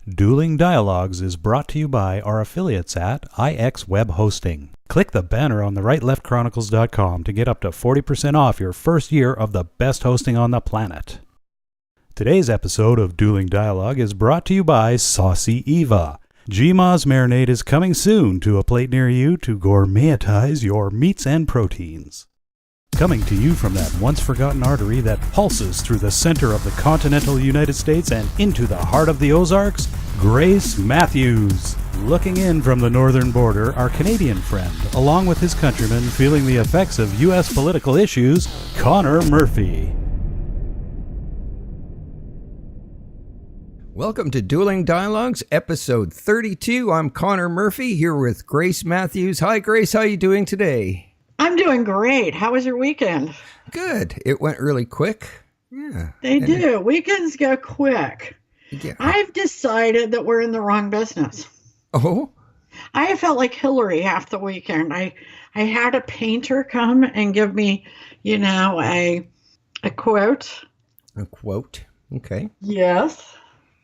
Dueling Dialogues is brought to you by our affiliates at IX Web Hosting. Click the banner on the rightleftchronicles.com to get up to 40% off your first year of the best hosting on the planet. Today's episode of Dueling Dialogue is brought to you by Saucy Eva. GMA's marinade is coming soon to a plate near you to gourmetize your meats and proteins. Coming to you from that once-forgotten artery that pulses through the center of the continental United States and into the heart of the Ozarks, Grace Matthews. Looking in from the northern border, our Canadian friend, along with his countrymen feeling the effects of U.S. political issues, Connor Murphy. Welcome to Dueling Dialogues, episode 32. I'm Connor Murphy, here with Grace Matthews. Hi, Grace. How are you doing today? I'm doing great. How was your weekend? Good. It went really quick. Yeah. They do. Weekends go quick. Yeah. I've decided that we're in the wrong business. Oh? I felt like Hillary half the weekend. I had a painter come and give me, a quote. A quote? Okay. Yes.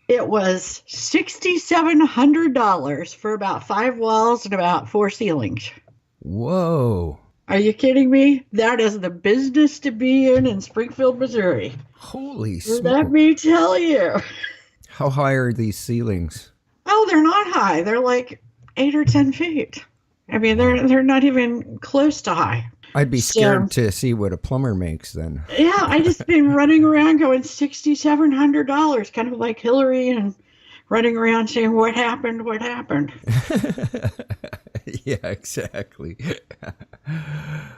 It was $6,700 for about 5 walls and about 4 ceilings. Whoa. Are you kidding me? That is the business to be in Springfield, Missouri. Holy smokes. Let me tell you. How high are these ceilings? Oh, they're not high. They're like 8 or 10 feet. I mean, they're not even close to high. I'd be scared to see what a plumber makes then. Yeah, I just been running around going $6,700, kind of like Hillary, and running around saying, what happened? Yeah, exactly.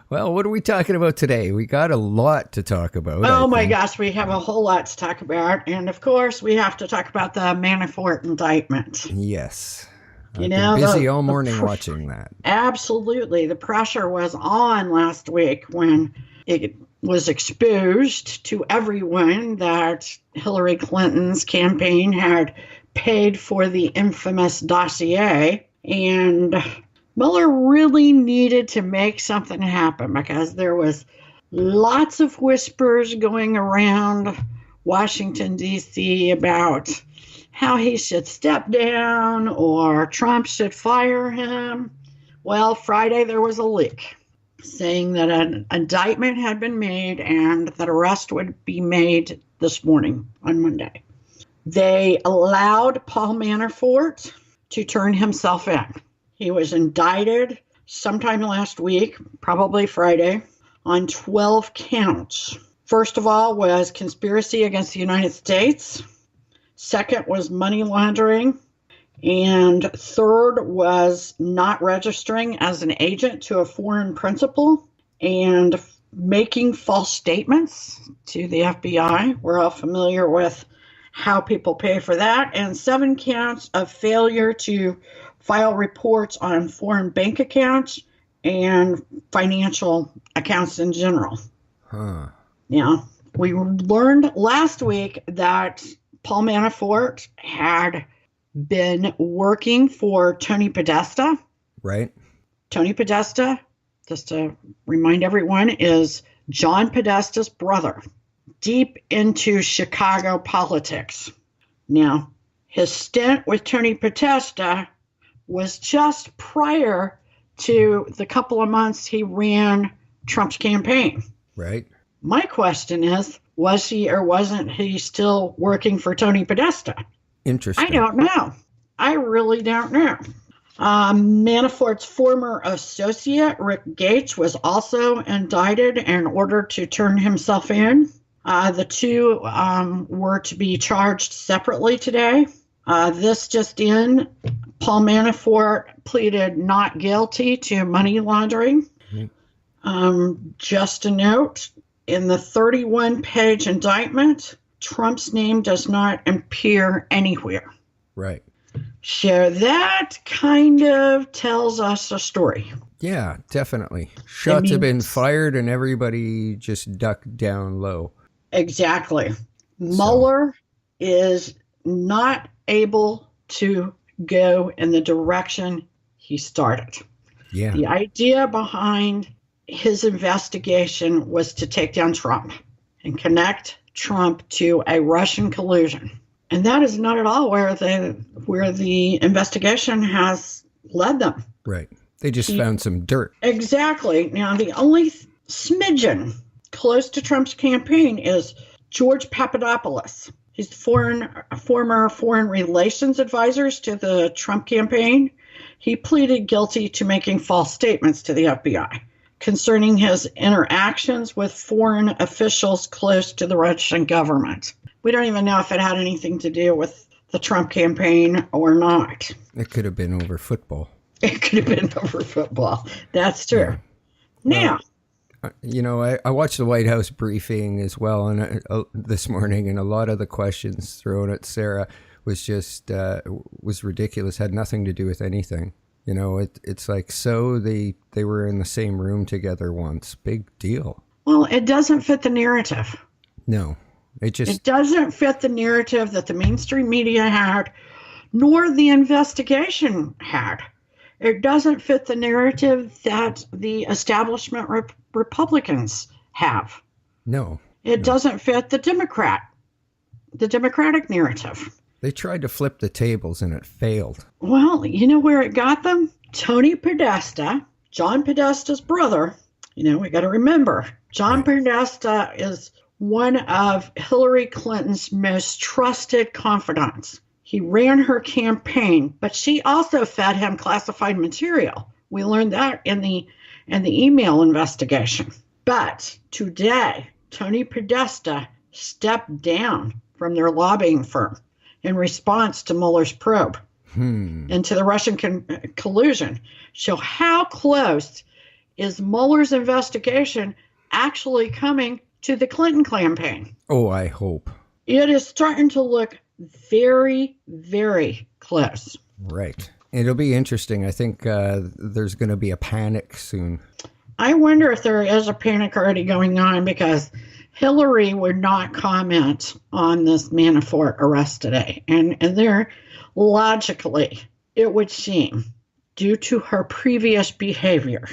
Well, what are we talking about today? We got a lot to talk about. Oh my gosh, we have a whole lot to talk about. And of course, we have to talk about the Manafort indictment. Yes. I've been busy all morning watching that. Absolutely. The pressure was on last week when it was exposed to everyone that Hillary Clinton's campaign had paid for the infamous dossier. And Mueller really needed to make something happen because there was lots of whispers going around Washington, D.C. about how he should step down or Trump should fire him. Well, Friday there was a leak saying that an indictment had been made and that arrest would be made this morning on Monday. They allowed Paul Manafort to turn himself in. He was indicted sometime last week, probably Friday, on 12 counts. First of all was conspiracy against the United States. Second was money laundering. And third was not registering as an agent to a foreign principal and making false statements to the FBI. We're all familiar with how people pay for that. And 7 counts of failure to file reports on foreign bank accounts and financial accounts in general. Yeah. We learned last week that Paul Manafort had been working for Tony Podesta. Right. Tony Podesta, just to remind everyone, is John Podesta's brother, deep into Chicago politics. Now, his stint with Tony Podesta was just prior to the couple of months he ran Trump's campaign. Right. My question is, was he or wasn't he still working for Tony Podesta? Interesting. I don't know. I really don't know. Manafort's former associate, Rick Gates, was also indicted and ordered to turn himself in. The two were to be charged separately today. This just in, Paul Manafort pleaded not guilty to money laundering. Just a note, in the 31-page indictment, Trump's name does not appear anywhere. Right. So that kind of tells us a story. Yeah, definitely. Shots have been fired and everybody just ducked down low. Exactly. Mueller is not able to go in the direction he started. Yeah. The idea behind his investigation was to take down Trump and connect Trump to a Russian collusion. And that is not at all where where the investigation has led them. Right. They just found some dirt. Exactly. Now, the only smidgen close to Trump's campaign is George Papadopoulos. He's the former foreign relations advisors to the Trump campaign. He pleaded guilty to making false statements to the FBI concerning his interactions with foreign officials close to the Russian government. We don't even know if it had anything to do with the Trump campaign or not. It could have been over football. It could have been over football. That's true. Yeah. Now, I watched the White House briefing as well this morning, and a lot of the questions thrown at Sarah was just was ridiculous. Had nothing to do with anything. It's like, so they were in the same room together once. Big deal. Well, it doesn't fit the narrative. No, it doesn't fit the narrative that the mainstream media had, nor the investigation had. It doesn't fit the narrative that the establishment Republicans have. No. It doesn't fit the Democratic narrative. They tried to flip the tables and it failed. Well, you know where it got them? Tony Podesta, John Podesta's brother. We got to remember, John Podesta is one of Hillary Clinton's most trusted confidants. He ran her campaign, but she also fed him classified material. We learned that in the email investigation. But today, Tony Podesta stepped down from their lobbying firm in response to Mueller's probe into the Russian collusion. So how close is Mueller's investigation actually coming to the Clinton campaign? Oh, I hope. It is starting to look very, very close. Right. It'll be interesting. I think there's going to be a panic soon. I wonder if there is a panic already going on, because Hillary would not comment on this Manafort arrest today. And there, logically, it would seem, due to her previous behavior,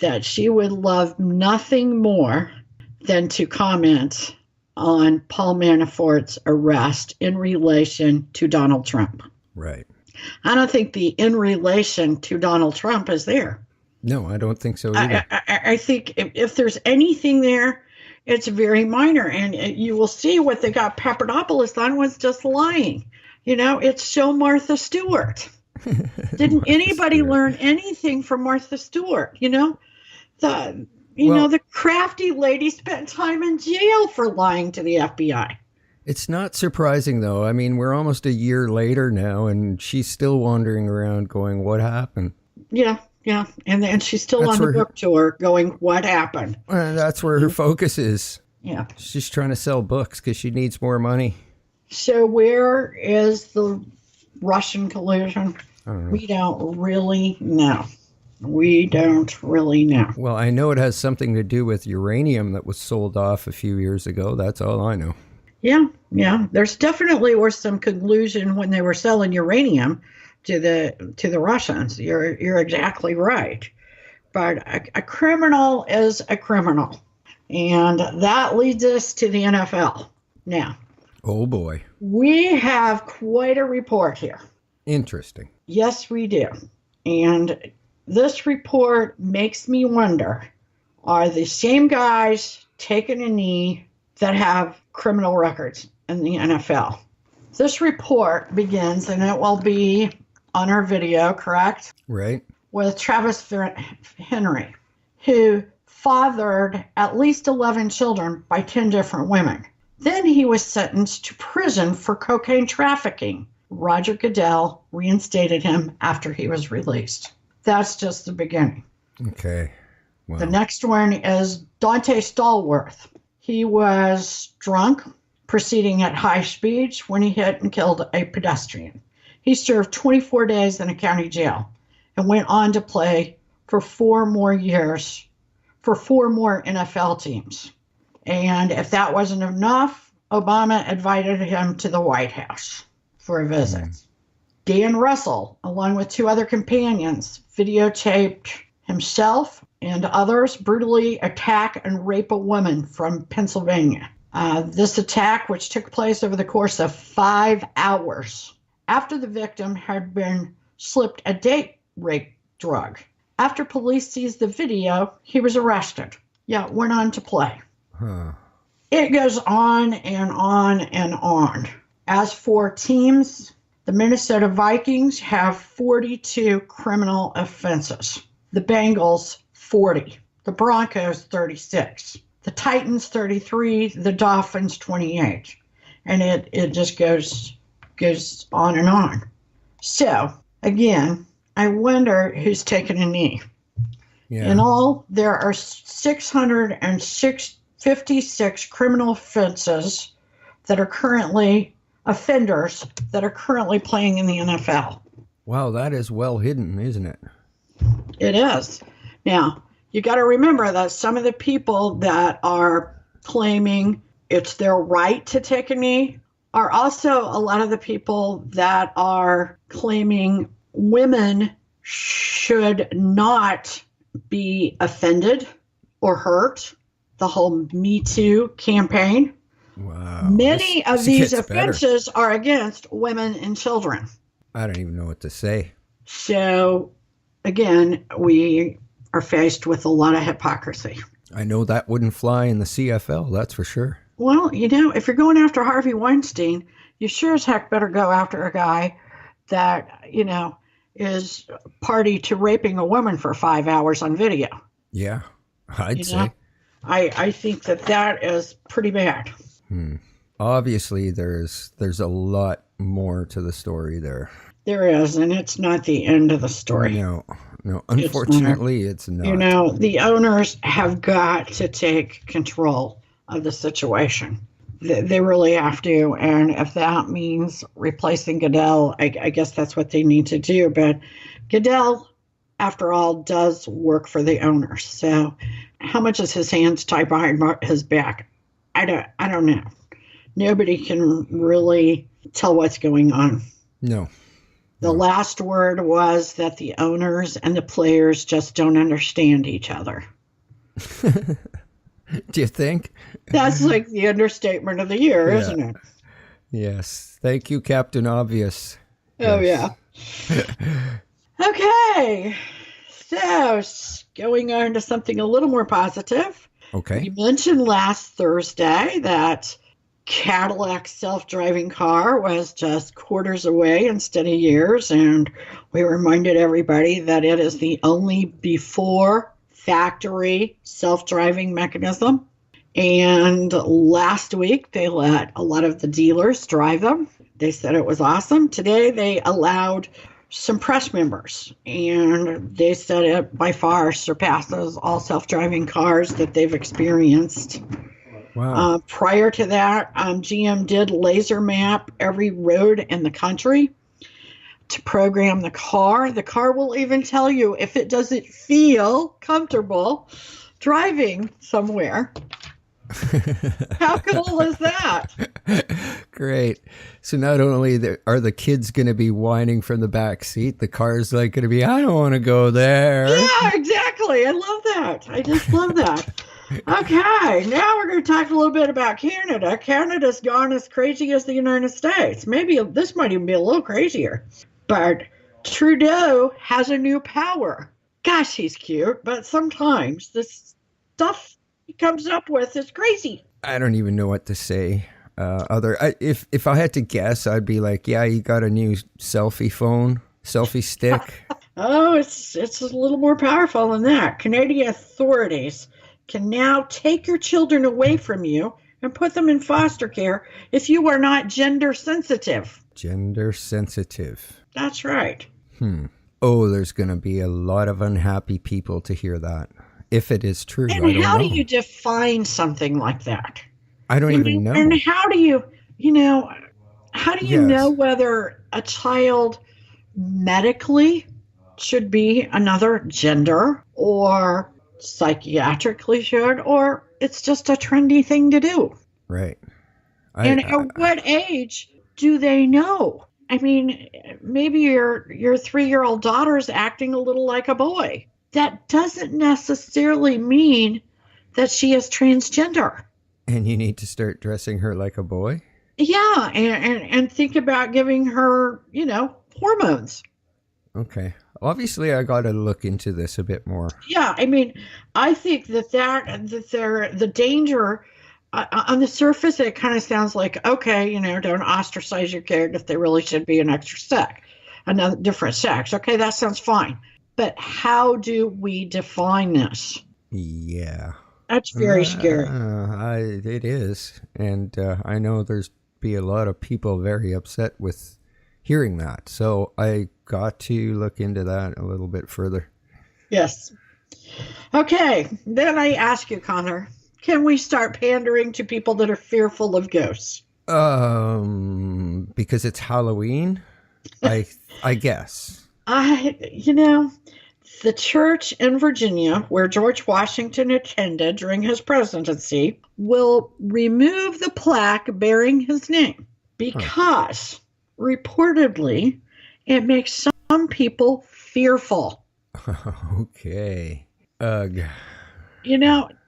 that she would love nothing more than to comment on Paul Manafort's arrest in relation to Donald Trump. Right. I don't think the in relation to Donald Trump is there. No, I don't think so either. I think if there's anything there, it's very minor. And you will see what they got Papadopoulos on was just lying. It's so Martha Stewart. Didn't anybody learn anything from Martha Stewart? The crafty lady spent time in jail for lying to the FBI. It's not surprising, though. I mean, we're almost a year later now, and she's still wandering around going, what happened? Yeah. And then she's still on the book tour going, what happened? That's where her focus is. Yeah. She's trying to sell books because she needs more money. So where is the Russian collusion? I don't know. We don't really know. Well, I know it has something to do with uranium that was sold off a few years ago. That's all I know. Yeah. There's definitely was some collusion when they were selling uranium to the Russians. You're exactly right. But a criminal is a criminal. And that leads us to the NFL. Now. Oh, boy. We have quite a report here. Interesting. Yes, we do. And this report makes me wonder, are the same guys taking a knee that have criminal records in the NFL? This report begins, and it will be on our video, correct? Right. With Travis Henry, who fathered at least 11 children by 10 different women. Then he was sentenced to prison for cocaine trafficking. Roger Goodell reinstated him after he was released. That's just the beginning. Okay. Wow. The next one is Dante Stallworth. He was drunk, proceeding at high speeds when he hit and killed a pedestrian. He served 24 days in a county jail and went on to play for 4 more years for 4 more NFL teams. And if that wasn't enough, Obama invited him to the White House for a visit. Dan Russell, along with 2 other companions, videotaped himself and others brutally attack and rape a woman from Pennsylvania. This attack, which took place over the course of 5 hours, after the victim had been slipped a date rape drug. After police seized the video, he was arrested. Yeah, went on to play. Huh. It goes on and on and on. As for teams, the Minnesota Vikings have 42 criminal offenses. The Bengals, 40. The Broncos, 36. The Titans, 33. The Dolphins, 28. And it just goes on and on. So, again, I wonder who's taking a knee. Yeah. In all, there are 656 criminal offenses that are currently offenders that are currently playing in the NFL. Wow, that is well hidden, isn't it? It is. Now, you got to remember that some of the people that are claiming it's their right to take a knee are also a lot of the people that are claiming women should not be offended or hurt. The whole Me Too campaign. Wow. Many of this these gets better. offenses are against women and children. I don't even know what to say. So, again, we are faced with a lot of hypocrisy. I know that wouldn't fly in the CFL, that's for sure. Well, if you're going after Harvey Weinstein, you sure as heck better go after a guy that, is party to raping a woman for 5 hours on video. Yeah, I'd say. I think that is pretty bad. Obviously, there's a lot more to the story there. There is, and it's not the end of the story. No. Unfortunately, it's not. The owners have got to take control of the situation. They really have to, and if that means replacing Goodell, I guess that's what they need to do. But Goodell, after all, does work for the owners. So how much is his hands tied behind his back? I don't know. Nobody can really tell what's going on. No. The last word was that the owners and the players just don't understand each other. Do you think? That's like the understatement of the year, isn't it? Yes. Thank you, Captain Obvious. Oh, Yes. yeah. Okay. So, going on to something a little more positive. Okay. You mentioned last Thursday that Cadillac's self-driving car was just quarters away instead of years, and we reminded everybody that it is the only before factory self-driving mechanism. And last week, they let a lot of the dealers drive them. They said it was awesome. Today, they allowed some press members, and they said it by far surpasses all self-driving cars that they've experienced. Wow. Prior to that, GM did laser map every road in the country to program the car. The car will even tell you if it doesn't feel comfortable driving somewhere. How cool is that? Great. So not only are the kids going to be whining from the back seat, the car's like going to be, I don't want to go there. Yeah, exactly. I love that. I just love that. Okay, now we're going to talk a little bit about Canada. Canada's gone as crazy as the United States. Maybe this might even be a little crazier. But Trudeau has a new power. Gosh, he's cute, but sometimes the stuff he comes up with is crazy. I don't even know what to say. If I had to guess, I'd be like, yeah, you got a new selfie stick. Oh, it's a little more powerful than that. Canadian authorities can now take your children away from you and put them in foster care if you are not gender sensitive. Gender sensitive. That's right. Oh, there's going to be a lot of unhappy people to hear that. If it is true, And I don't how know. do you define something like that? I don't even know. And how do you Yes. know whether a child medically should be another gender or psychiatrically should, or it's just a trendy thing to do? Right. And at what age do they know? I mean, maybe your 3-year-old daughter's acting a little like a boy. That doesn't necessarily mean that she is transgender. And you need to start dressing her like a boy? Yeah, and think about giving her, hormones. Okay. Obviously, I got to look into this a bit more. Yeah, I mean, I think that the danger on the surface, it kind of sounds like, okay, don't ostracize your kid if they really should be an extra sex, another different sex. Okay, that sounds fine. But how do we define this? Yeah. That's very scary. It is. And I know there's be a lot of people very upset with hearing that. So I got to look into that a little bit further. Yes. Okay, then I ask you, Connor, can we start pandering to people that are fearful of ghosts? Because it's Halloween, I guess. The church in Virginia, where George Washington attended during his presidency, will remove the plaque bearing his name because, reportedly, it makes some people fearful. Okay. Ugh.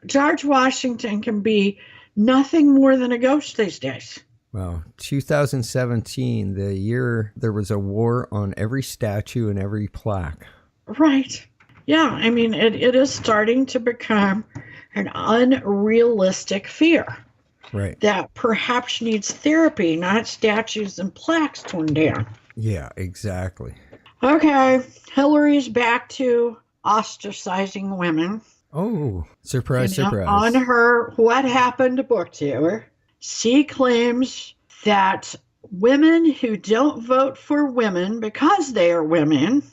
George Washington can be nothing more than a ghost these days. Well, 2017, the year there was a war on every statue and every plaque. Right. Yeah, I mean, it is starting to become an unrealistic fear. Right. That perhaps needs therapy, not statues and plaques torn down. Yeah, exactly. Okay, Hillary's back to ostracizing women. Oh, surprise, surprise. On her What Happened book tour, she claims that women who don't vote for women because they are women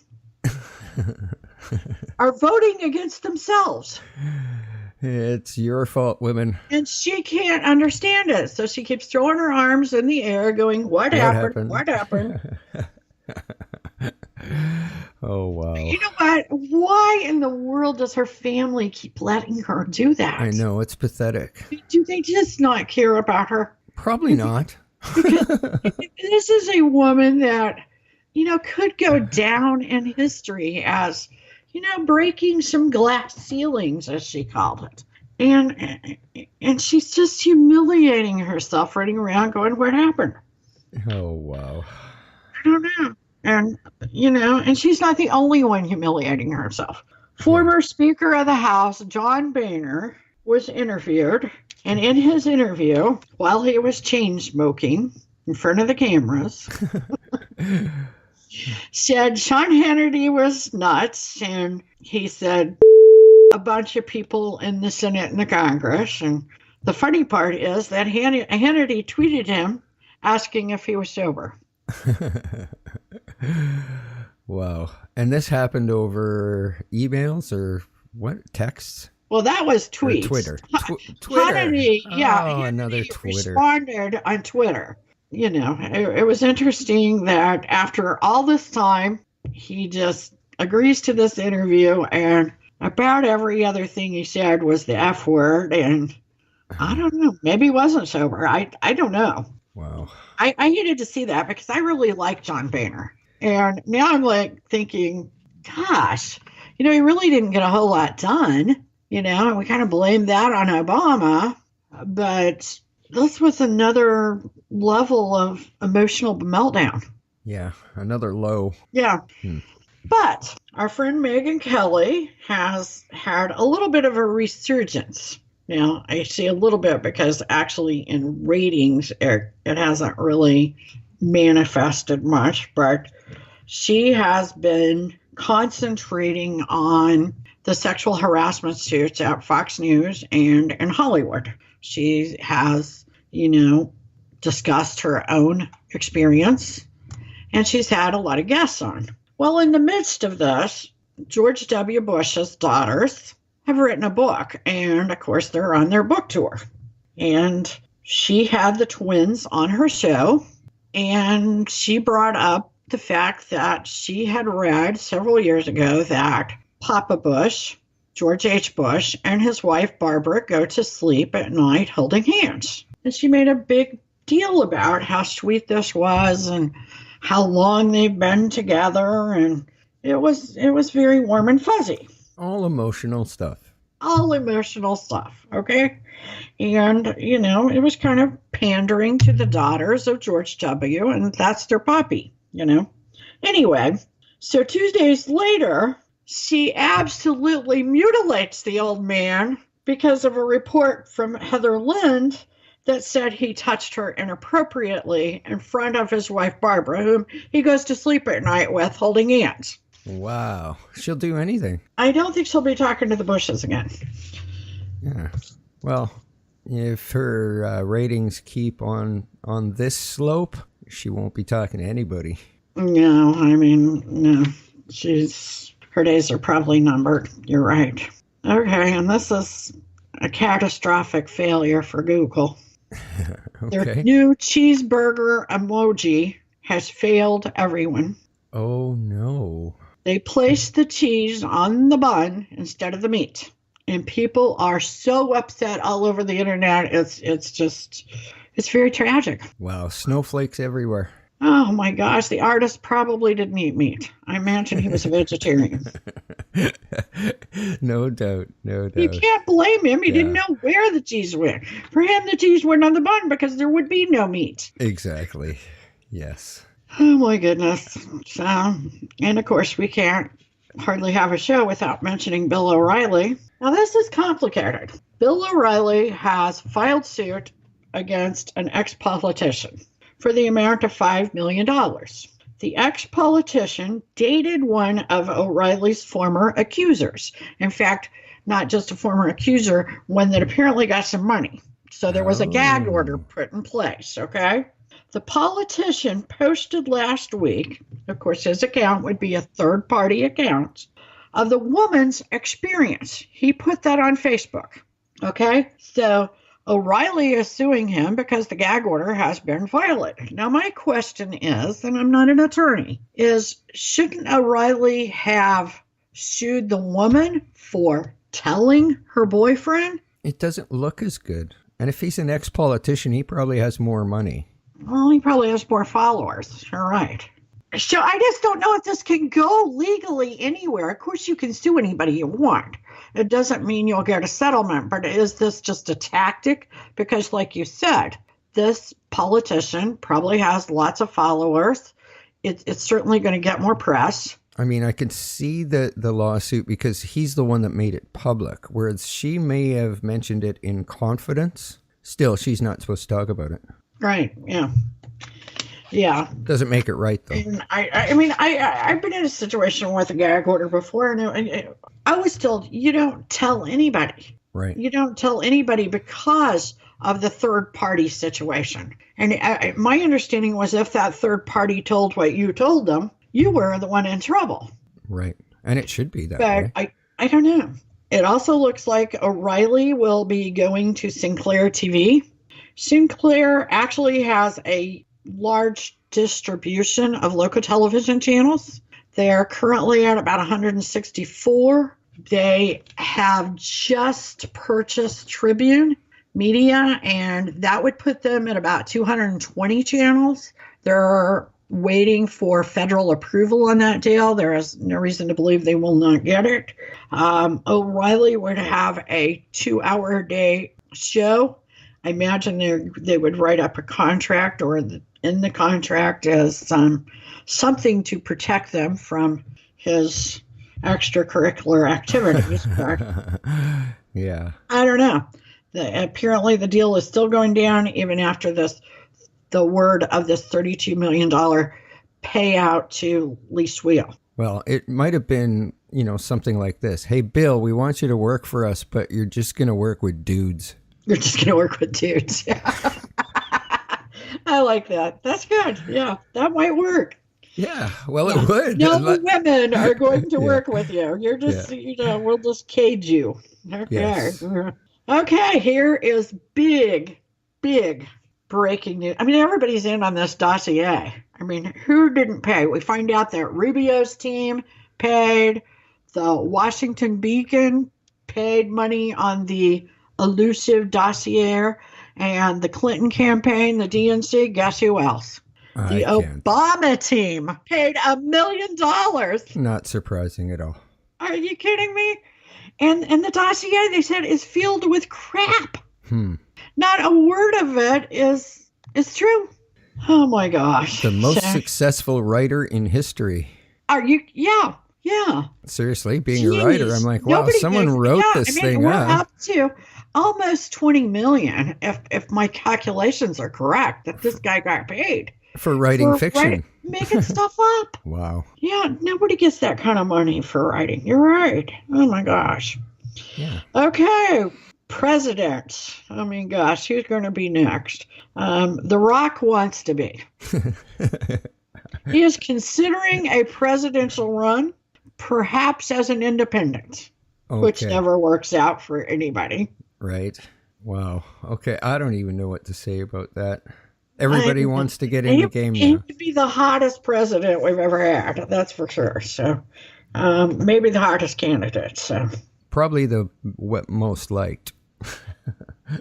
are voting against themselves. It's your fault, women. And she can't understand it. So she keeps throwing her arms in the air going, what happened? What happened? Oh, wow. You know what? Why in the world does her family keep letting her do that? I know, it's pathetic. Do they just not care about her? Probably not. Because this is a woman that, could go down in history as, breaking some glass ceilings, as she called it. And she's just humiliating herself, running around going, what happened? Oh, wow. I don't know. And, and she's not the only one humiliating herself. Former Speaker of the House, John Boehner, was interviewed. And in his interview, while he was chain smoking in front of the cameras, said Sean Hannity was nuts. And he said a bunch of people in the Senate and the Congress. And the funny part is that Hannity tweeted him asking if he was sober. Wow. And this happened over emails or what? Texts? Well, that was tweets. Twitter. Twitter. Hannity, Hannity another Twitter. Responded on Twitter. It was interesting that after all this time, he just agrees to this interview, and about every other thing he said was the F word, and I don't know. Maybe he wasn't sober. I don't know. Wow. I needed to see that because I really like John Boehner. And now I'm thinking, gosh, he really didn't get a whole lot done, and we kind of blamed that on Obama. But this was another level of emotional meltdown. Yeah, another low. Yeah. But our friend Megyn Kelly has had a little bit of a resurgence. Now, I say a little bit because actually in ratings, it hasn't really manifested much, but she has been concentrating on the sexual harassment suits at Fox News and in Hollywood. She has, discussed her own experience, and she's had a lot of guests on. Well, in the midst of this, George W. Bush's daughters have written a book, and of course they're on their book tour. And she had the twins on her show, and she brought up the fact that she had read several years ago that Papa Bush, George H. Bush, and his wife Barbara go to sleep at night holding hands. And she made a big deal about how sweet this was and how long they've been together, and it was very warm and fuzzy. All emotional stuff. All emotional stuff, okay? And, it was kind of pandering to the daughters of George W., and that's their puppy, Anyway, so 2 days later, she absolutely mutilates the old man because of a report from Heather Lind that said he touched her inappropriately in front of his wife, Barbara, whom he goes to sleep at night with, holding hands. Wow. She'll do anything. I don't think she'll be talking to the Bushes again. Yeah. Well, if her ratings keep on this slope, she won't be talking to anybody. No, no. Her days are probably numbered. You're right. Okay, and this is a catastrophic failure for Google. Okay. Their new cheeseburger emoji has failed everyone. Oh, no. They placed the cheese on the bun instead of the meat. And people are so upset all over the internet. It's very tragic. Wow, snowflakes everywhere. Oh my gosh, the artist probably didn't eat meat. I imagine he was a vegetarian. No doubt. You can't blame him. He didn't know where the cheese went. For him, the cheese went on the bun because there would be no meat. Exactly. Yes. Oh my goodness. So, and of course, we can't hardly have a show without mentioning Bill O'Reilly. Now, this is complicated. Bill O'Reilly has filed suit against an ex-politician for the amount of $5 million. The ex-politician dated one of O'Reilly's former accusers. In fact, not just a former accuser, one that apparently got some money. So there was a gag order put in place, okay? The politician posted last week, of course, his account would be a third-party account, of the woman's experience. He put that on Facebook, okay? So O'Reilly is suing him because the gag order has been violated. Now, my question is, and I'm not an attorney, is shouldn't O'Reilly have sued the woman for telling her boyfriend? It doesn't look as good. And if he's an ex-politician, he probably has more money. Well, he probably has more followers. You're right. So I just don't know if this can go legally anywhere. Of course, you can sue anybody you want. It doesn't mean you'll get a settlement, but is this just a tactic? Because like you said, this politician probably has lots of followers. It's certainly going to get more press. I mean, I can see the lawsuit because he's the one that made it public, whereas she may have mentioned it in confidence. Still, she's not supposed to talk about it. Right, yeah. Yeah. Doesn't make it right, though. And I've been in a situation with a gag order before, and I was told, you don't tell anybody. Right. You don't tell anybody because of the third party situation. And my understanding was if that third party told what you told them, you were the one in trouble. Right. And it should be that way. But I don't know. It also looks like O'Reilly will be going to Sinclair TV. Sinclair actually has a large distribution of local television channels. They are currently at about 164. They have just purchased Tribune Media, and that would put them at about 220 channels. They're waiting for federal approval on that deal. There is no reason to believe they will not get it. O'Reilly would have a 2-hour a day show. I imagine they would write up a contract, or in the contract is something to protect them from his extracurricular activities. Yeah. I don't know. Apparently the deal is still going down even after the word of this $32 million payout to Lee Sweal. Well, it might have been, something like this. Hey, Bill, we want you to work for us, but you're just going to work with dudes. You're just going to work with dudes. I like that. That's good. Yeah, that might work. Yeah, well, it would. No women are going to work with you. You're just, we'll just cage you. Okay. Yes. Okay, here is big breaking news. I mean, everybody's in on this dossier. I mean, who didn't pay? We find out that Rubio's team paid, the Washington Beacon paid money on the elusive dossier, and the Clinton campaign, the DNC, guess who else? The Obama team paid $1 million. Not surprising at all. Are you kidding me? And the dossier, they said, is filled with crap. Not a word of it is true. Oh my gosh. The most successful writer in history. Are you? Yeah. Yeah. Seriously, being a writer, I'm like, wow, someone wrote this thing we're up. Up to almost 20 million, if my calculations are correct, that this guy got paid. For writing fiction. Making stuff up. Wow. Yeah, nobody gets that kind of money for writing. You're right. Oh my gosh. Yeah. Okay. President. I mean, gosh, who's going to be next? The Rock wants to be. He is considering a presidential run, perhaps as an independent, which never works out for anybody. Right. Wow. Okay. I don't even know what to say about that. Everybody wants to get in the game now. He would be the hottest president we've ever had. That's for sure. So maybe the hottest candidate. So probably the most liked.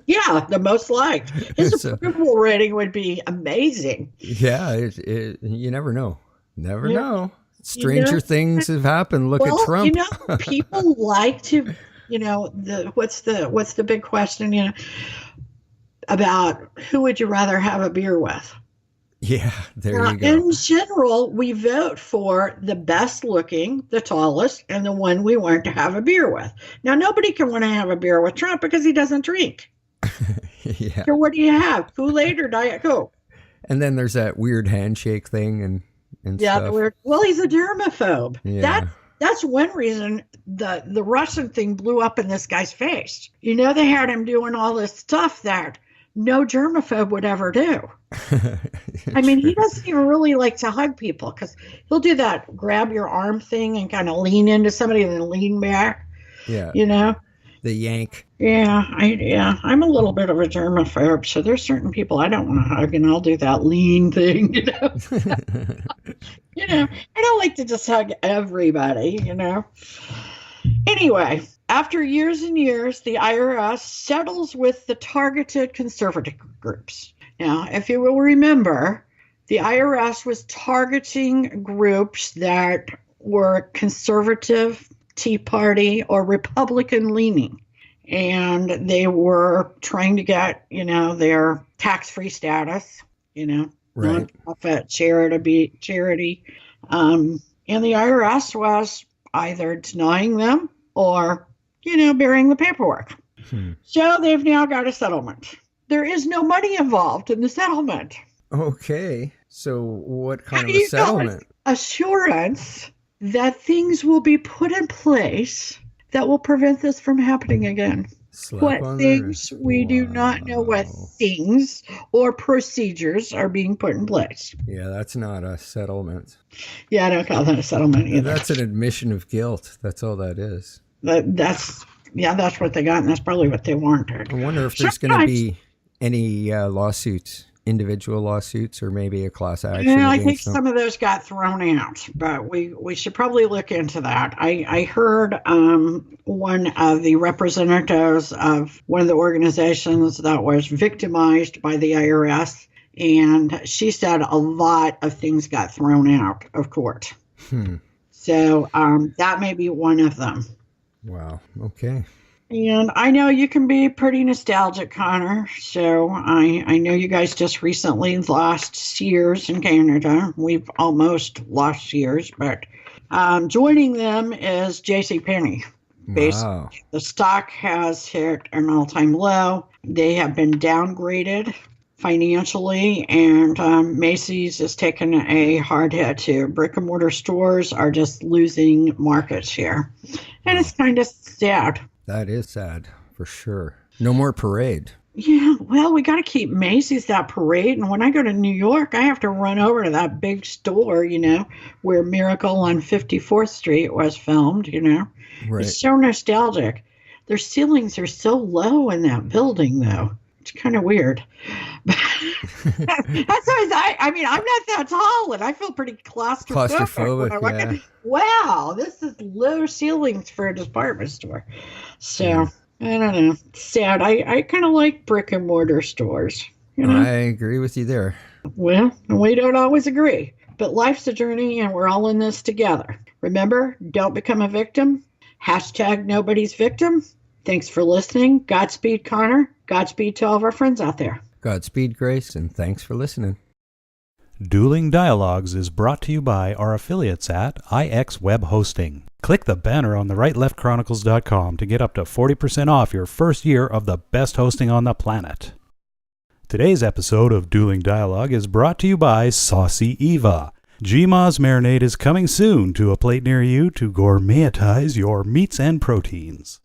Yeah, the most liked. His approval rating would be amazing. Yeah, you never know. Never know. Stranger things have happened. Look at Trump. People like to, what's the big question, about who would you rather have a beer with? Yeah, there you go. In general, we vote for the best looking, the tallest, and the one we want to have a beer with. Now, nobody can want to have a beer with Trump because he doesn't drink. Yeah. So what do you have? Kool-Aid or Diet Coke? And then there's that weird handshake thing and stuff. Well, he's a germaphobe. Yeah. That's one reason the Russian thing blew up in this guy's face. They had him doing all this stuff that no germaphobe would ever do. I mean, he doesn't even really like to hug people because he'll do that grab your arm thing and kind of lean into somebody and then lean back. Yeah. The yank. Yeah, I'm a little bit of a germaphobe, so there's certain people I don't want to hug, and I'll do that lean thing, I don't like to just hug everybody, Anyway, after years and years, the IRS settles with the targeted conservative groups. Now, if you will remember, the IRS was targeting groups that were conservative, Tea Party, or Republican leaning. And they were trying to get, their tax-free status, right. Nonprofit charity. And the IRS was either denying them or, bearing the paperwork. So they've now got a settlement. There is no money involved in the settlement. Okay. So what kind of a settlement? Assurance that things will be put in place that will prevent this from happening again. What things? We do not know what things or procedures are being put in place. Yeah, that's not a settlement. Yeah, I don't call that a settlement either. That's an admission of guilt. That's all that is. That's what they got, and that's probably what they wanted. I wonder if there's going to be any lawsuits, individual lawsuits, or maybe a class action. Yeah, I think some of those got thrown out, but we should probably look into that. I heard one of the representatives of one of the organizations that was victimized by the IRS, and she said a lot of things got thrown out of court. So that may be one of them. Wow. Okay. And I know you can be pretty nostalgic, Connor. So I know you guys just recently lost Sears in Canada. We've almost lost Sears, but joining them is JCPenney. Wow. The stock has hit an all-time low. They have been downgraded financially, and Macie's has taken a hard hit too. Brick and mortar stores are just losing markets here. And it's kind of sad. That is sad, for sure. No more parade. Yeah, well, we got to keep Macie's that parade. And when I go to New York, I have to run over to that big store, where Miracle on 54th Street was filmed, Right. It's so nostalgic. Their ceilings are so low in that building, though. It's kind of weird. That's always, I'm not that tall, and I feel pretty claustrophobic. Yeah. Wow, this is low ceilings for a department store. So, I don't know. It's sad. I kind of like brick and mortar stores. I agree with you there. Well, we don't always agree. But life's a journey, and we're all in this together. Remember, don't become a victim. #nobody's victim. Thanks for listening. Godspeed, Connor. Godspeed to all of our friends out there. Godspeed, Grace, and thanks for listening. Dueling Dialogues is brought to you by our affiliates at IX Web Hosting. Click the banner on the rightleftchronicles.com to get up to 40% off your first year of the best hosting on the planet. Today's episode of Dueling Dialogue is brought to you by Saucy Eva. GMA's marinade is coming soon to a plate near you to gourmetize your meats and proteins.